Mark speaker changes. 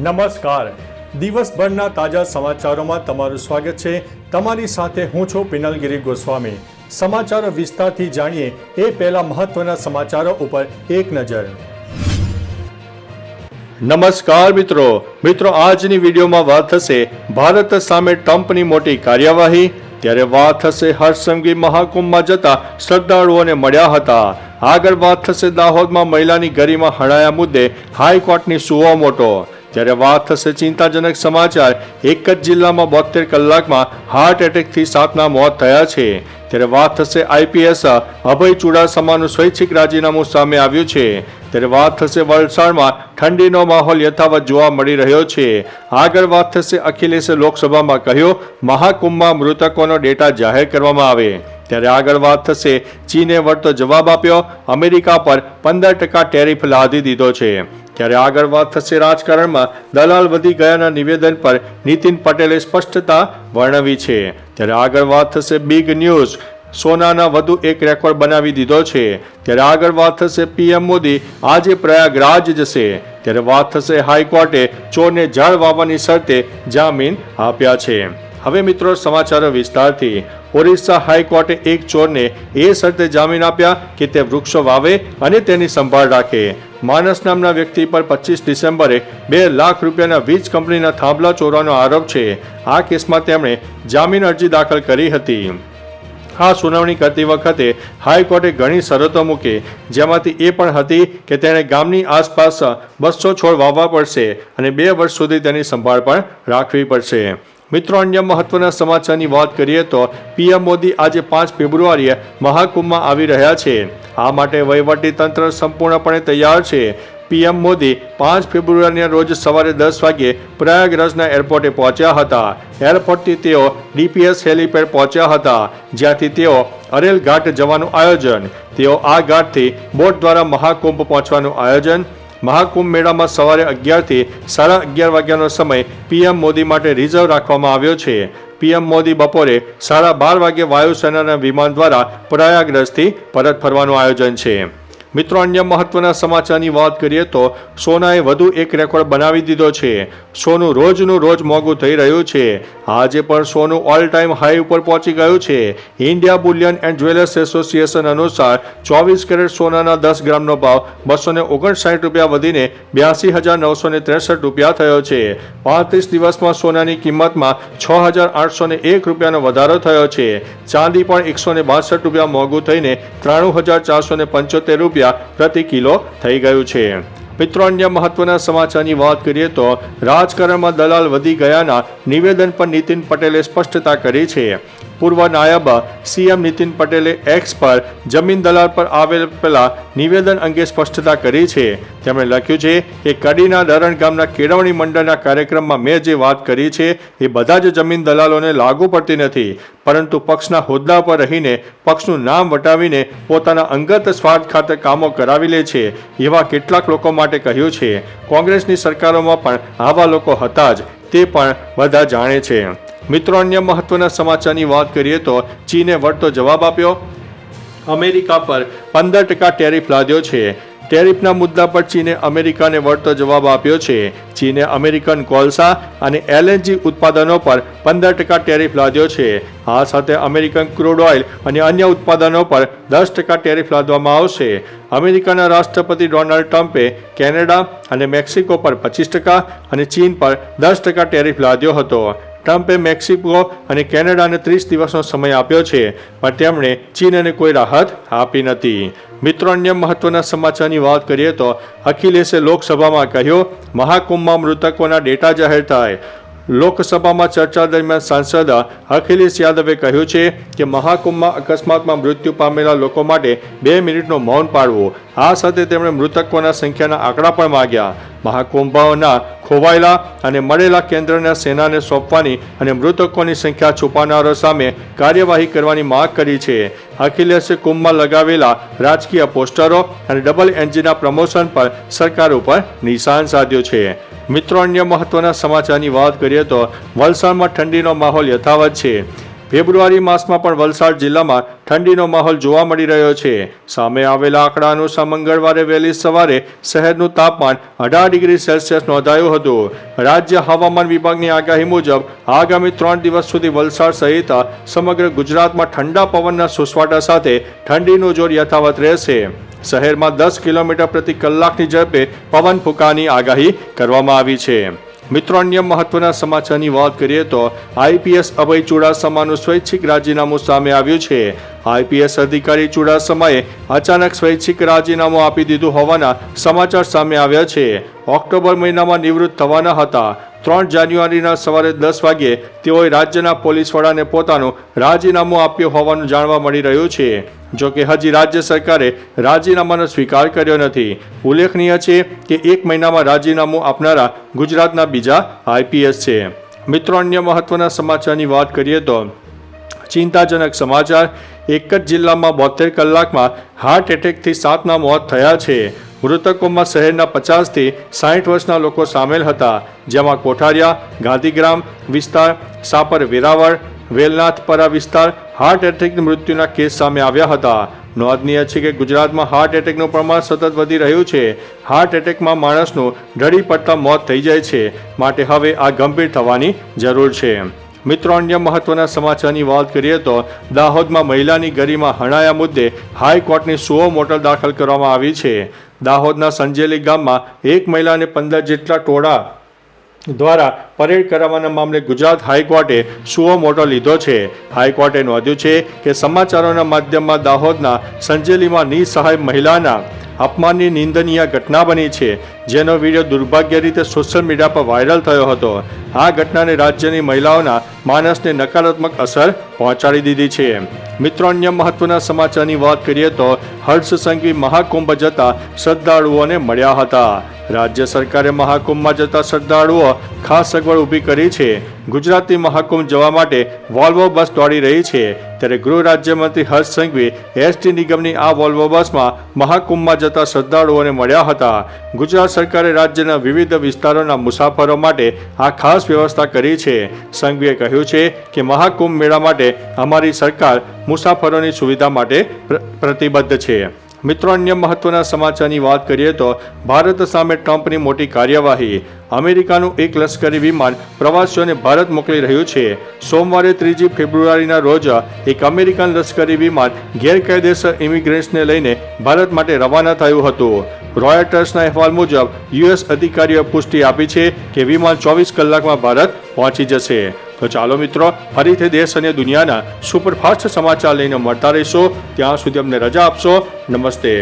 Speaker 1: નમસ્કાર, દિવસભરના તાજા સમાચારોમાં તમારું સ્વાગત છે। તમારી સાથે હું છું પિનલગીરી ગોસ્વામી। સમાચારો વિસ્તારથી જાણીએ એ પહેલા મહત્વના સમાચારો ઉપર એક નજર। નમસ્કાર મિત્રો આજની વિડીયોમાં વાત થશે ભારત સામે ટ્રમ્પની મોટી કાર્યવાહી, ત્યારે વાત થશે હરસંઘવી મહાકુંભમાં જતા શ્રદ્ધાળુઓને મળ્યા હતા। આગળ વાત થશે દાહોદમાં મહિલાની ગરિમા હણાયા મુદ્દે હાઈકોર્ટની સુઓ મોટો, ત્યારે વાત થશે ચિંતાજનક સમાચાર, એક જ જિલ્લામાં 72 કલાકમાં હાર્ટ એટેકથી 7ના મોત થયા છે। ત્યારે વાત થશે આઈપીએસ અભય ચુડાસમાનું સ્વૈચ્છિક રાજીનામું સામે આવ્યું છે। ત્યારે વાત થશે વલસાડમાં ઠંડીનો માહોલ યથાવત જોવા મળી રહ્યો છે। આગળ વાત થશે અખિલેશે લોકસભામાં કહ્યું મહાકુંભમાં મૃતકોનો ડેટા જાહેર કરવામાં આવે। ત્યારે આગળ વાત થશે ચીને વળતો જવાબ આપ્યો, અમેરિકા પર 15% ટેરિફ લાદી દીધો છે। ત્યારે આગળ વાત થશે રાજકારણમાં દલાલ વધી ગયાના નિવેદન પર નીતિન પટેલે સ્પષ્ટતા વર્ણવી છે। ત્યારે આગળ વાત થશે બિગ ન્યૂઝ, સોનાના વધુ એક રેકોર્ડ બનાવી દીધો છે। ત્યારે આગળ વાત થશે પીએમ મોદી આજે પ્રયાગરાજ જશે। ત્યારે વાત થશે હાઈકોર્ટે ચોરને ઝાડ વાવવાની શરતે જામીન આપ્યા છે। હવે મિત્રો સમાચારો વિસ્તારથી। ઓરિસ્સા હાઈકોર્ટે એક ચોરને એ શરતે જામીન આપ્યા કે તે વૃક્ષો વાવે અને તેની સંભાળ રાખે। માનસ નામના વ્યક્તિ પર 25 ડિસેમ્બરે 2 લાખ રૂપિયાના વીજ કંપનીના થાંભલા ચોરવાનો આરોપ છે। આ કેસમાં તેમણે જામીન અરજી દાખલ કરી હતી। આ સુનાવણી કરતી વખતે હાઈકોર્ટે ઘણી શરતો મૂકી, જેમાંથી એ પણ હતી કે તેણે ગામની આસપાસ 200 છોડ વાવવા પડશે અને 2 વર્ષ સુધી તેની સંભાળ પણ રાખવી પડશે। મિત્રો અન્ય મહત્વના સમાચારની વાત કરીએ તો પીએમ મોદી આજે 5 ફેબ્રુઆરીએ મહાકુંભમાં આવી રહ્યા છે। આ માટે વહીવટી તંત્ર સંપૂર્ણપણે તૈયાર છે। પીએમ મોદી 5 ફેબ્રુઆરીના રોજ સવારે 10 વાગ્યે પ્રયાગરાજના એરપોર્ટે પહોંચ્યા હતા। એરપોર્ટથી તેઓ ડીપીએસ હેલીપેડ પહોંચ્યા હતા, જ્યાંથી તેઓ અરેલ ઘાટ જવાનું આયોજન। તેઓ આ ઘાટથી બોટ દ્વારા મહાકુંભ પહોંચવાનું આયોજન। મહાકુંભ મેળામાં સવારે 11 થી 11:30 વાગ્યાનો સમય પીએમ મોદી માટે રિઝર્વ રાખવામાં આવ્યો છે। પીએમ મોદી બપોરે 12:30 વાગ્યે વાયુસેનાના વિમાન દ્વારા પ્રયાગરાજથી પરત ફરવાનું આયોજન છે। મિત્રો અન્ય મહત્વના સમાચારની વાત કરીએ તો સોનાએ વધુ એક રેકોર્ડ બનાવી દીધો છે। સોનું રોજનું રોજ મોંઘું થઈ રહ્યું છે। આજે પણ સોનું ઓલ ટાઈમ હાઈ ઉપર પહોંચી ગયું છે। India Boolean and jewellers association અનુસાર 24 કેરેટ સોનાના 10 ગ્રામનો ભાવ 259 રૂપિયા વધીને 82,963 રૂપિયા થયો છે। 35 દિવસમાં સોનાની કિંમતમાં 6,801 રૂપિયાનો વધારો થયો છે। ચાંદી પણ 162 રૂપિયા મોંઘું થઈને 93,475 રૂપિયા પ્રતિ કિલો થઈ ગયું છે। મિત્રો અન્ય મહત્વના સમાચારની વાત કરીએ તો રાજકારણમાં દલાલ વધી ગયાના નિવેદન પર નીતિન પટેલે સ્પષ્ટતા કરી છે। પૂર્વ નાયબ સીએમ નીતિન પટેલે એક્સ પર જમીન દલાલ પર આવેલા નિવેદન અંગે સ્પષ્ટતા કરી છે। તેમણે લખ્યું છે કે કડીના દરણ ગામના કેળવણી મંડળના કાર્યક્રમમાં મેં જે વાત કરી છે એ બધા જ જમીન દલાલોને લાગુ પડતી નથી, પરંતુ પક્ષના હોદ્દા પર રહીને પક્ષનું નામ વટાવીને પોતાના અંગત સ્વાર્થ ખાતર કામો કરાવી લે છે, એવા કેટલાક લોકો માટે કહ્યું છે। કોંગ્રેસની સરકારોમાં પણ આવા લોકો હતા જ, તે પણ બધા જાણે છે। મિત્રો અન્ય મહત્વના સમાચારની વાત કરીએ તો ચીને વળતો જવાબ આપ્યો, અમેરિકા પર 15% ટેરિફ લાદ્યો છે। ટેરિફના મુદ્દા પર ચીને અમેરિકાને વળતો જવાબ આપ્યો છે। ચીને અમેરિકન કોલસા અને એલએનજી ઉત્પાદનો પર 15% ટેરિફ લાદ્યો છે। આ સાથે અમેરિકન ક્રૂડ ઓઇલ અને અન્ય ઉત્પાદનો પર 10% ટેરિફ લાદવામાં આવશે। અમેરિકાના રાષ્ટ્રપતિ ડોનાલ્ડ ટ્રમ્પે કેનેડા અને મેક્સિકો પર 25% અને ચીન પર 10% ટેરિફ લાદ્યો હતો। ટ્રમ્પે મેક્સિકો અને કેનેડાને 30 દિવસનો સમય આપ્યો છે, પણ તેમણે ચીનને કોઈ રાહત આપી નથી। મિત્રો અન્ય મહત્વના સમાચારની વાત કરીએ તો અખિલેશે લોકસભામાં કહ્યું મહાકુંભમાં મૃતકોના ડેટા જાહેર થાય। લોકસભામાં ચર્ચા દરમિયાન સાંસદ અખિલેશ યાદવે કહ્યું છે કે મહાકુંભમાં અકસ્માતમાં મૃત્યુ પામેલા લોકો માટે 2 મિનિટનું મૌન પાળવું। આ સાથે તેમણે મૃતકોના સંખ્યાના આંકડા પણ માંગ્યા। મહાકુંભના ખોવાયેલા અને મળેલા કેન્દ્રના સેનાને સોંપવાની અને મૃતકોની સંખ્યા છુપાવનારો સામે કાર્યવાહી કરવાની માંગ કરી છે। અખિલેશે કુંભમાં લગાવેલા રાજકીય પોસ્ટરો અને ડબલ એન્જિનના પ્રમોશન પર સરકાર ઉપર નિશાન સાધ્યું છે। મિત્રો અન્ય મહત્વના સમાચારની વાત કરીએ તો વલસાડમાં ઠંડીનો માહોલ યથાવત છે। ફેબ્રુઆરી માસમાં પણ વલસાડ જિલ્લામાં ઠંડીનો માહોલ જોવા મળી રહ્યો છે. સામે આવેલા આંકડા અનુસાર મંગળવારે વહેલી સવારે શહેરનું તાપમાન 18 ડિગ્રી સેલ્સિયસ નોંધાયું હતું. રાજ્ય હવામાન વિભાગની આગાહી મુજબ આગામી 3 દિવસ સુધી વલસાડ સહિત સમગ્ર ગુજરાતમાં ઠંડા પવનના સુસવાટા સાથે ઠંડીનું જોર યથાવત રહેશે. શહેરમાં 10 કિલોમીટર પ્રતિ કલાકની ઝડપે પવન ફૂંકાવાની આગાહી કરવામાં આવી છે. મિત્રો, અન્ય મહત્વના સમાચારની વાત કરીએ તો આઈપીએસ અભય ચુડાસમાનું સ્વૈચ્છિક રાજીનામું સામે આવ્યું છે. આઈપીએસ અધિકારી ચુડાસમાએ અચાનક સ્વૈચ્છિક રાજીનામું આપી દીધું હોવાના સમાચાર સામે આવ્યા છે. ઓક્ટોબર મહિનામાં નિવૃત્ત થવાના હતા. 3 જાન્યુઆરીના સવારે 10 વાગ્યે તેઓએ રાજ્યના પોલીસ વડાને પોતાનું રાજીનામું આપ્યું હોવાનું જાણવા મળી રહ્યું છે. જોકે હજી રાજ્ય સરકારે રાજીનામાનો સ્વીકાર કર્યો નથી. ઉલ્લેખનીય છે કે 1 મહિનામાં રાજીનામું આપનારા ગુજરાતના બીજા આઈપીએસ છે. મિત્રો, અન્ય મહત્વના સમાચારની વાત કરીએ તો ચિંતાજનક સમાચાર. એક જ જિલ્લામાં 72 કલાકમાં હાર્ટ એટેકથી 7ના મોત થયા છે. મૃતકોમાં શહેરના 50 થી 60 વર્ષના લોકો સામેલ હતા, જેમાં કોઠારિયા, ગાંધીગ્રામ વિસ્તાર, સાપર વેરાવળ, વેલનાથપરા વિસ્તાર હાર્ટ એટેકની મૃત્યુના કેસ સામે આવ્યા હતા. નોંધનીય છે કે ગુજરાતમાં હાર્ટ એટેકનું પ્રમાણ સતત વધી રહ્યું છે. હાર્ટ એટેકમાં માણસનું ઢળી પડતા મોત થઈ જાય છે, માટે હવે આ ગંભીર થવાની જરૂર છે. મિત્રો, અન્ય મહત્વના સમાચારની વાત કરીએ તો દાહોદમાં મહિલાની ગરિમા હણાયા મુદ્દે હાઈકોર્ટની સુઓ મોટલ દાખલ કરવામાં આવી છે. દાહોદના સંજેલી ગામમાં એક મહિલાને 15 જેટલા ટોળા દ્વારા પરેડ કરાવવાના મામલે ગુજરાત હાઈકોર્ટે સુઓ મોટો લીધો છે. હાઈકોર્ટે નોંધ્યું છે કે સમાચારોના માધ્યમમાં દાહોદના સંજેલીમાં નિસહાય મહિલાના અપમાનની નિંદનીય ઘટના બની છે, જેનો વિડીયો દુર્ભાગ્ય રીતે સોશિયલ મીડિયા પર વાયરલ થયો હતો. આ ઘટનાને રાજ્યની મહિલાઓના માનસને નકારાત્મક અસર પહોંચાડી દીધી છે. મિત્રો, અન્ય મહત્વના સમાચારની વાત કરીએ તો હર્ષ સંઘવી મહાકુંભ જતા શ્રદ્ધાળુઓને મળ્યા હતા. રાજ્ય સરકારે મહાકુંભમાં જતા શ્રદ્ધાળુઓ ખાસ સગવડ ઊભી કરી છે. ગુજરાતથી મહાકુંભ જવા માટે વોલ્વો બસ દોડી રહી છે. ત્યારે ગૃહ રાજ્યમંત્રી હર્ષ સંઘવી એસટી નિગમની આ વોલ્વો બસમાં મહાકુંભમાં જતા શ્રદ્ધાળુઓને મળ્યા હતા. ગુજરાત સરકારે રાજ્યના વિવિધ વિસ્તારોના મુસાફરો માટે આ ખાસ વ્યવસ્થા કરી છે. સંઘવીએ કહ્યું છે કે મહાકુંભ મેળા માટે અમારી સરકાર મુસાફરોની સુવિધા માટે પ્રતિબદ્ધ છે. મિત્રો, અન્ય મહત્વના સમાચારની વાત કરીએ તો ભારત સામે ટ્રમ્પની મોટી કાર્યવાહી. અમેરિકાનું એક લશ્કરી વિમાન પ્રવાસીઓને ભારત મોકલી રહ્યું છે. સોમવારે 3 ફેબ્રુઆરીના રોજ એક અમેરિકન લશ્કરી વિમાન ગેરકાયદેસર ઇમિગ્રન્ટ્સને લઈને ભારત માટે રવાના થયું હતું. રોયટર્સના અહેવાલ મુજબ યુએસ અધિકારીઓએ પુષ્ટિ આપી છે કે વિમાન 24 કલાકમાં ભારત પહોંચી જશે. તો ચાલો મિત્રો, ફરીથી દેશ અને દુનિયાના સુપરફાસ્ટ સમાચાર લઈને મળતા રહીશો. ત્યાં સુધી અમને રજા આપશો. નમસ્તે.